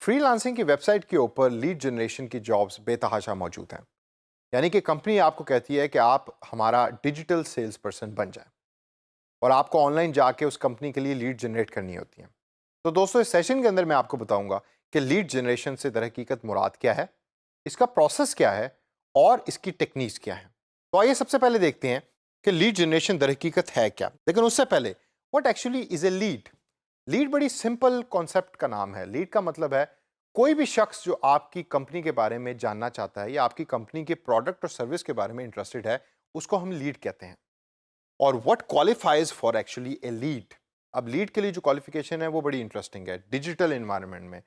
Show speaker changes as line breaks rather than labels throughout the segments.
Freelancing की website के ऊपर लीड जनरेशन की जॉब्स बेतहाशा मौजूद हैं। यानी कि कंपनी आपको कहती है कि आप हमारा डिजिटल सेल्स पर्सन बन जाए और आपको ऑनलाइन जाके उस कंपनी के लिए लीड जनरेट करनी होती है। तो दोस्तों, इस सेशन के अंदर मैं आपको बताऊंगा कि लीड जनरेशन से दर हकीकत मुराद क्या है, इसका प्रोसेस क्या है और इसकी टेक्निक्स क्या है। तो आइए सबसे पहले देखते हैं कि लीड जनरेशन दर हकीकत है क्या। लेकिन उससे पहले, what actually is a lead. Lead बड़ी सिंपल कॉन्सेप्ट का नाम है। लीड का मतलब है कोई भी शख्स जो आपकी कंपनी के बारे में जानना चाहता है या आपकी कंपनी के प्रोडक्ट और सर्विस के बारे में इंटरेस्टेड है, उसको हम लीड कहते हैं। और what qualifies for actually a lead. अब लीड के लिए जो क्वालिफिकेशन है वो बड़ी इंटरेस्टिंग है। डिजिटल इन्वायरमेंट में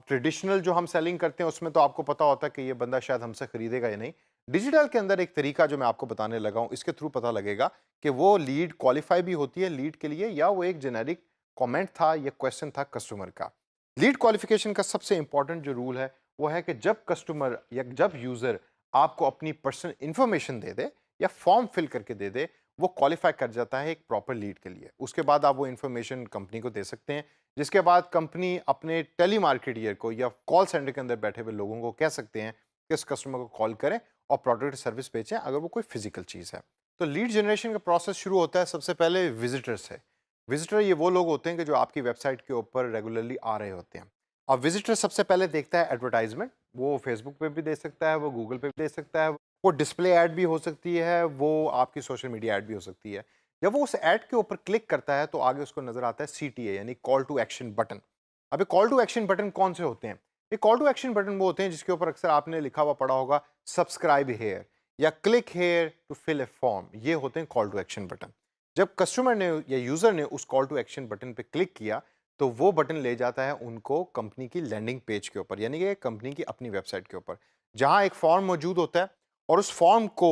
ट्रेडिशनल जो हम सेलिंग करते हैं उसमें तो आपको पता होता है कि ये बंदा शायद हमसे खरीदेगा या नहीं। डिजिटल के अंदर एक तरीका जो मैं आपको बताने लगा हूं, इसके थ्रू पता लगेगा कि वो लीड क्वालिफाई भी होती है लीड के लिए, या वो एक जेनेरिक कमेंट था या क्वेश्चन था कस्टमर का। लीड क्वालिफिकेशन का सबसे इंपॉर्टेंट जो रूल है वो है कि जब कस्टमर या जब यूजर आपको अपनी पर्सनल इंफॉर्मेशन दे दे या फॉर्म फिल करके दे दे, वो क्वालिफाई कर जाता है एक प्रॉपर लीड के लिए। उसके बाद आप वो इन्फॉर्मेशन कंपनी को दे सकते हैं, जिसके बाद कंपनी अपने टेली मार्केटियर को या कॉल सेंटर के अंदर बैठे हुए लोगों को कह सकते हैं कि इस कस्टमर को कॉल करें और प्रोडक्ट सर्विस बेचें अगर वो कोई फिजिकल चीज़ है। तो लीड जनरेशन का प्रोसेस शुरू होता है सबसे पहले विजिटर से। विजिटर ये वो लोग होते हैं कि जो आपकी वेबसाइट के ऊपर रेगुलरली आ रहे होते हैं। अब विजिटर सबसे पहले देखता है एडवर्टाइजमेंट। वो फेसबुक पे भी दे सकता है, वो गूगल पे भी दे सकता है, वो डिस्प्ले ऐड भी हो सकती है, वो आपकी सोशल मीडिया ऐड भी हो सकती है। जब वो उस ऐड के ऊपर क्लिक करता है तो आगे उसको नजर आता है CTA यानी कॉल टू एक्शन बटन। अब ये कॉल टू एक्शन बटन कौन से होते हैं? ये कॉल टू एक्शन बटन वो होते हैं जिसके ऊपर अक्सर आपने लिखा हुआ पड़ा होगा सब्सक्राइब हेयर या click here to fill a form. ये होते हैं कॉल टू एक्शन बटन। जब कस्टमर ने या यूजर ने उस कॉल टू एक्शन बटन पे क्लिक किया तो वो बटन ले जाता है उनको कंपनी की लैंडिंग पेज के ऊपर, यानी कि कंपनी की अपनी वेबसाइट के ऊपर, जहां एक फॉर्म मौजूद होता है। और उस फॉर्म को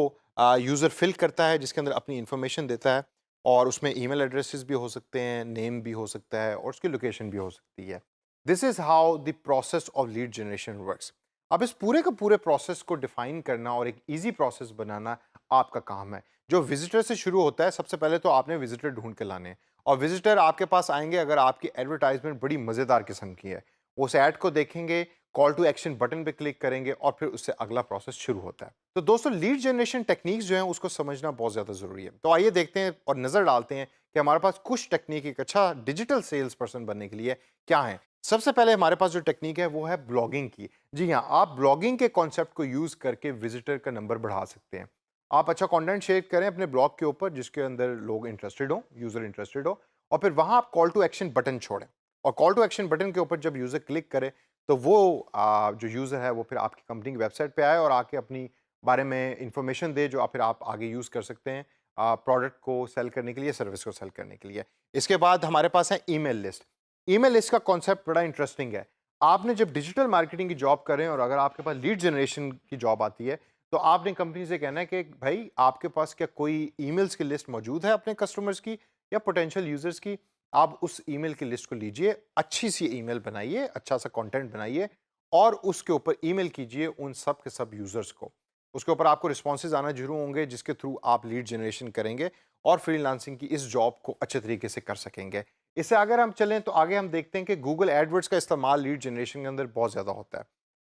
यूज़र फिल करता है, जिसके अंदर अपनी इंफॉर्मेशन देता है। और उसमें ईमेल एड्रेसेस भी हो सकते हैं, नेम भी हो सकता है और उसकी लोकेशन भी हो सकती है। This is how the process of lead generation works. अब इस पूरे के पूरे प्रोसेस को डिफाइन करना और एक ईजी प्रोसेस बनाना आपका काम है। जो विजिटर से शुरू होता है, सबसे पहले तो आपने विजिटर ढूंढ के लाने हैं। और विजिटर आपके पास आएंगे अगर आपकी एडवर्टाइजमेंट बड़ी मज़ेदार किस्म की है। उस ऐड को देखेंगे, कॉल टू एक्शन बटन पे क्लिक करेंगे और फिर उससे अगला प्रोसेस शुरू होता है। तो दोस्तों, लीड जनरेशन टेक्निक्स जो हैं उसको समझना बहुत ज़्यादा ज़रूरी है। तो आइए देखते हैं और नज़र डालते हैं कि हमारे पास कुछ टेक्निक एक अच्छा डिजिटल सेल्स पर्सन बनने के लिए क्या है। सबसे पहले हमारे पास जो टेक्निक है वो है ब्लॉगिंग की। जी हाँ, आप ब्लॉगिंग के कॉन्सेप्ट को यूज़ करके विजिटर का नंबर बढ़ा सकते हैं। आप अच्छा कंटेंट शेयर करें अपने ब्लॉग के ऊपर जिसके अंदर लोग इंटरेस्टेड हो, यूज़र इंटरेस्टेड हो, और फिर वहाँ आप कॉल टू एक्शन बटन छोड़ें। और कॉल टू एक्शन बटन के ऊपर जब यूज़र क्लिक करे तो वो जो यूज़र है वो फिर आपकी कंपनी की वेबसाइट पे आए और आके अपनी बारे में इंफॉर्मेशन दे, जो आप फिर आप आगे यूज़ कर सकते हैं प्रोडक्ट को सेल करने के लिए, सर्विस को सेल करने के लिए। इसके बाद हमारे पास है ईमेल लिस्ट। ईमेल लिस्ट का कॉन्सेप्ट बड़ा इंटरेस्टिंग है। आपने जब डिजिटल मार्केटिंग की जॉब करें और अगर आपके पास लीड जनरेशन की जॉब आती है, तो आपने कंपनी से कहना है कि भाई आपके पास क्या कोई ईमेल्स की लिस्ट मौजूद है अपने कस्टमर्स की या पोटेंशियल यूजर्स की। आप उस ईमेल की लिस्ट को लीजिए, अच्छी सी ईमेल बनाइए, अच्छा सा कंटेंट बनाइए और उसके ऊपर ईमेल कीजिए उन सब के सब यूजर्स को। उसके ऊपर आपको रिस्पॉन्सेज आना जरूर होंगे जिसके थ्रू आप लीड जनरेशन करेंगे और फ्रीलांसिंग की इस जॉब को अच्छे तरीके से कर सकेंगे। इससे अगर हम चलें तो आगे हम देखते हैं कि गूगल एडवर्ड्स का इस्तेमाल लीड जनरेशन के अंदर बहुत ज़्यादा होता है।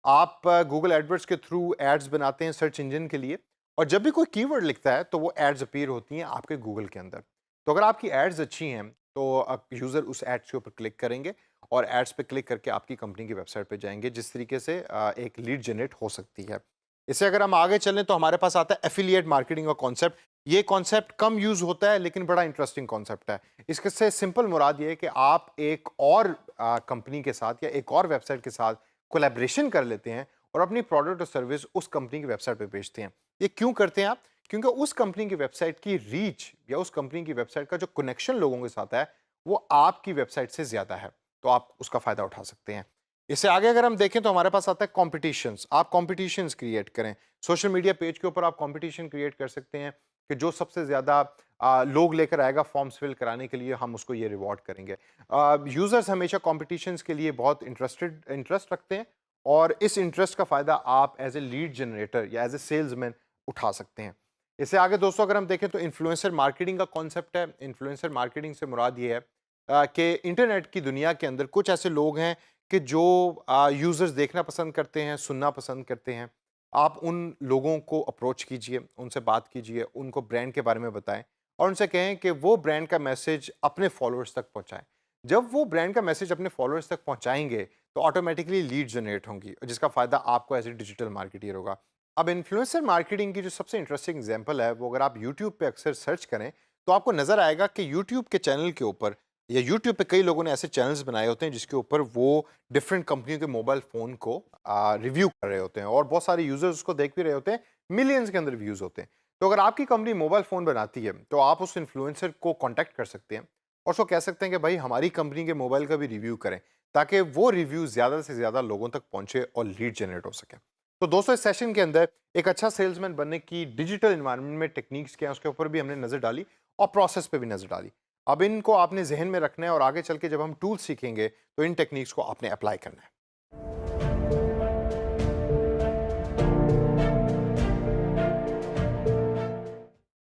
आप गूगल एडवर्ड्स के थ्रू एड्स बनाते हैं सर्च इंजन के लिए, और जब भी कोई कीवर्ड लिखता है तो वो एड्स अपीयर होती हैं आपके गूगल के अंदर। तो अगर आपकी एड्स अच्छी हैं तो यूज़र उस एड्स के ऊपर क्लिक करेंगे और एड्स पे क्लिक करके आपकी कंपनी की वेबसाइट पे जाएंगे, जिस तरीके से एक लीड जनरेट हो सकती है। इससे अगर हम आगे चलें तो हमारे पास आता है एफिलिएट मार्केटिंग का कॉन्सेप्ट। ये कॉन्सेप्ट कम यूज होता है लेकिन बड़ा इंटरेस्टिंग कॉन्सेप्ट है। इससे सिंपल मुराद ये है कि आप एक और कंपनी के साथ या एक और वेबसाइट के साथ कोलैबोरेशन कर लेते हैं और अपनी प्रोडक्ट और सर्विस उस कंपनी की वेबसाइट पे बेचते हैं। ये क्यों करते हैं आप? क्योंकि उस कंपनी की वेबसाइट की रीच या उस कंपनी की वेबसाइट का जो कनेक्शन लोगों के साथ है वो आपकी वेबसाइट से ज़्यादा है, तो आप उसका फ़ायदा उठा सकते हैं। इससे आगे अगर हम देखें तो हमारे पास आता है कॉम्पिटिशन्स। आप कॉम्पिटिशन्स क्रिएट करें। सोशल मीडिया पेज के ऊपर आप कॉम्पिटिशन क्रिएट कर सकते हैं कि जो सबसे ज़्यादा लोग लेकर आएगा फॉर्म्स फिल कराने के लिए, हम उसको ये रिवॉर्ड करेंगे। यूज़र्स हमेशा कॉम्पिटिशन्स के लिए बहुत इंटरेस्ट रखते हैं और इस इंटरेस्ट का फ़ायदा आप एज ए लीड जनरेटर या एज ए सेल्समैन उठा सकते हैं। इससे आगे दोस्तों अगर हम देखें तो इन्फ्लुएंसर मार्केटिंग का कॉन्सेप्ट है। इन्फ्लुएंसर मार्केटिंग से मुराद ये है कि इंटरनेट की दुनिया के अंदर कुछ ऐसे लोग हैं कि जो यूज़र्स देखना पसंद करते हैं, सुनना पसंद करते हैं, आप उन लोगों को अप्रोच कीजिए, उनसे बात कीजिए, उनको ब्रांड के बारे में बताएँ और उनसे कहें कि वो ब्रांड का मैसेज अपने फॉलोअर्स तक पहुँचाएँ। जब वो ब्रांड का मैसेज अपने फॉलोअर्स तक पहुँचाएँगे, तो ऑटोमैटिकली लीड जनरेट होंगी, जिसका फ़ायदा आपको एज़ ए डिजिटल मार्केटर होगा। अब इन्फ्लुएंसर मार्केटिंग की जो सबसे इंटरेस्टिंग एग्जांपल है, वो अगर आप यूट्यूब पे अक्सर सर्च करें, तो आपको नज़र आएगा कि यूट्यूब के चैनल के ऊपर या यूट्यूब पे कई लोगों ने ऐसे चैनल्स बनाए होते हैं जिसके ऊपर वो डिफरेंट कंपनियों के मोबाइल फ़ोन को रिव्यू कर रहे होते हैं और बहुत सारे यूज़र्स उसको देख भी रहे होते हैं, मिलियंस के अंदर व्यूज़ होते हैं। तो अगर आपकी कंपनी मोबाइल फ़ोन बनाती है, तो आप उस इन्फ्लुएंसर को कॉन्टैक्ट कर सकते हैं और उसको कह सकते हैं कि भाई हमारी कंपनी के मोबाइल का भी रिव्यू करें, ताकि वो रिव्यू ज़्यादा से ज़्यादा लोगों तक पहुँचे और लीड जनरेट हो सके। तो दोस्तों इस सेशन के अंदर एक अच्छा सेल्समैन बनने की डिजिटल एनवायरनमेंट में टेक्निक्स क्या हैं उसके ऊपर भी हमने नज़र डाली और प्रोसेस पे भी नज़र डाली। अब इनको आपने ज़हन में रखना है और आगे चल के जब हम टूल्स सीखेंगे तो इन टेक्निक्स को आपने अप्लाई करना है।